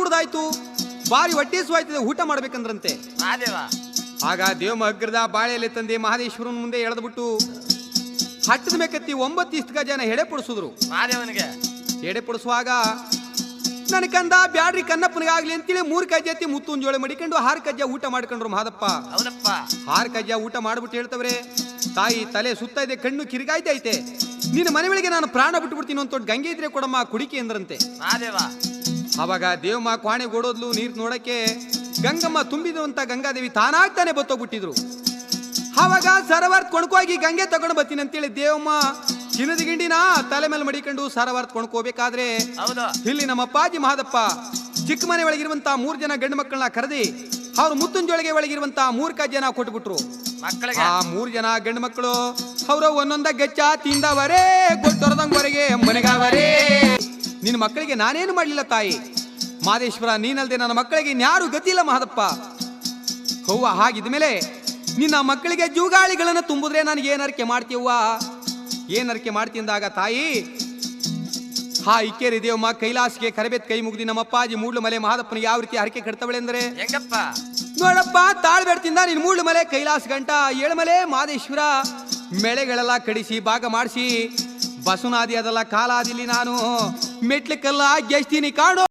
ಕುಡ್ದಾಯ್ತು, ಬಾರಿ ಹೊಟ್ಟೆ ಸುವಾಯ್ತದೆ, ಊಟ ಮಾಡ್ಬೇಕಂದ್ರಂತೆ. ಆಗ ದೇವಮ್ಮ ಅಗ್ರದ ಬಾಳೆಯಲ್ಲಿ ತಂದೆ ಮಹದೇಶ್ವರನ ಮುಂದೆ ಎಳೆದ್ಬಿಟ್ಟು ಹಟ್ಟದ ಮೇಕತ್ತಿ 9 ಇಷ್ಟಕ ಜನ ಎಡೆ ಪಡಿಸಿದ್ರು. ಎಡೆ ಪಡಿಸುವಾಗ ನನ್ನ ಕಂದ ಬ್ಯಾಡ್ರಿ ಕನ್ನಪ್ಪನಿಗಾಗ್ಲಿ ಅಂತೇಳಿ 3 ಕಜ್ಜೆ ಎತ್ತಿ ಮುತ್ತುನ್ ಜೋಳೆ ಮಡಿಕೊಂಡು 6 ಕಜ್ಜೆ ಊಟ ಮಾಡ್ಕೊಂಡ್ರು ಮಹದಪ್ಪ. 6 ಕಜ್ಜೆ ಊಟ ಮಾಡ್ಬಿಟ್ಟು ಹೇಳ್ತವ್ರೆ, ತಾಯಿ ತಲೆ ಸುತ್ತ ಇದೆ, ಕಣ್ಣು ಕಿರಿಗಾಯ್ತೈತೆ, ನಿನ್ನ ಮನೆಗಳಿಗೆ ನಾನು ಪ್ರಾಣ ಬಿಟ್ಟು ಬಿಡ್ತೀನಿ ಅಂತ ಗಂಗೆ ಇದ್ರೆ ಕೊಡಮ್ಮ ಕುಡಿಕೆ ಅಂದ್ರಂತೆ. ಅವಾಗ ದೇವಮ್ಮ ಕ್ವಾಣೆ ಗೋಡೋದ್ಲು ನೀರ್ ನೋಡಕ್ಕೆ. ಗಂಗಮ್ಮ ತುಂಬಿದಂತ ಗಂಗಾದೇವಿ ತಾನಾಗ್ತಾನೆ ಬತ್ತೋಗ್ಬಿಟ್ಟಿದ್ರು. ಅವಾಗ ಸರವಾರ್ತ್ ಕೊಣ್ಕೋಗಿ ಗಂಗೆ ತಗೊಂಡು ಬರ್ತೀನಿ ಅಂತೇಳಿ ದೇವಮ್ಮ ಚಿನ್ನದ ಗಿಂಡಿನ ತಲೆ ಮೇಲೆ ಮಡಿಕೊಂಡು ಸರವಾರ್ತ್ ಕೊಣ್ಕೋಬೇಕಾದ್ರೆ ಇಲ್ಲಿ ನಮ್ಮ ಅಪ್ಪಾಜಿ ಮಹದಪ್ಪ ಚಿಕ್ಕ ಮನೆ ಒಳಗಿರುವಂತ 3 ಜನ ಗಂಡು ಮಕ್ಕಳನ್ನ ಕರೆದಿ ಅವ್ರು ಮುತ್ತುಂಜೊಳಗೆ ಒಳಗಿರುವಂತ 3 ಕಜ್ಜೆನ ಕೊಟ್ಬಿಟ್ರು. ಆ 3 ಜನ ಗಂಡು ಮಕ್ಕಳು ಅವರು ಒಂದೊಂದ ಗೆಚ್ಚ ತಿಂದವರೇ, ಗೊತ್ತೊರದಂಗವರೆಗೆ ಮನೆಗಾವರೇ. ನಿನ್ನ ಮಕ್ಕಳಿಗೆ ನಾನೇನು ಮಾಡ್ಲಿಲ್ಲ ತಾಯಿ ಮಾದೇಶ್ವರ, ನೀನಲ್ದೆ ನನ್ನ ಮಕ್ಕಳಿಗೆ ಇನ್ಯಾರು ಗತಿ ಇಲ್ಲ ಮಹದಪ್ಪ. ಹೌವ, ಹಾಗಿದ್ಮೇಲೆ ನಿನ್ನ ಮಕ್ಕಳಿಗೆ ಜೂಗಾಳಿಗಳನ್ನ ತುಂಬಿದ್ರೆ ನನಗೆ ಏನರ್ಕೆ ಮಾಡ್ತೀವ್ವ, ಏನರ್ಕೆ ಮಾಡ್ತಿಂದಾಗ ತಾಯಿ ಹಾ ಇಕ್ಕೇರಿ ದೇವಮ್ಮ ಕೈಲಾಸಿಗೆ ಕರಬೇತ್ ಕೈ ಮುಗ್ದಿ ನಮ್ಮ ಅಪ್ಪಾಜಿ ಮೂಡ್ಲು ಮಲೆ ಮಹದಪ್ಪನಿಗೆ ಯಾವ ರೀತಿ ಹರಕೆ ಕಟ್ತವಳೆ ಅಂದ್ರೆ, ನೋಡಪ್ಪ ತಾಳ್ಬೇಡ್ತಿಂದ ನಿನ್ ಮೂಡ್ಲು ಮಲೆ ಕೈಲಾಸ ಗಂಟ ಏಳ್ಮಲೆ ಮಾದೇಶ್ವರ ಮೆಳೆಗಳೆಲ್ಲ ಕಡಿಸಿ ಭಾಗ ಮಾಡಿಸಿ ಬಸುನಾದಿ ಅದಲ್ಲ ಕಾಲಾದಿಲಿ ನಾನು ಮೆಟ್ಲಿಕ್ಕೆಲ್ಲ ಗೆಸ್ತೀನಿ ಕಾಣೋ.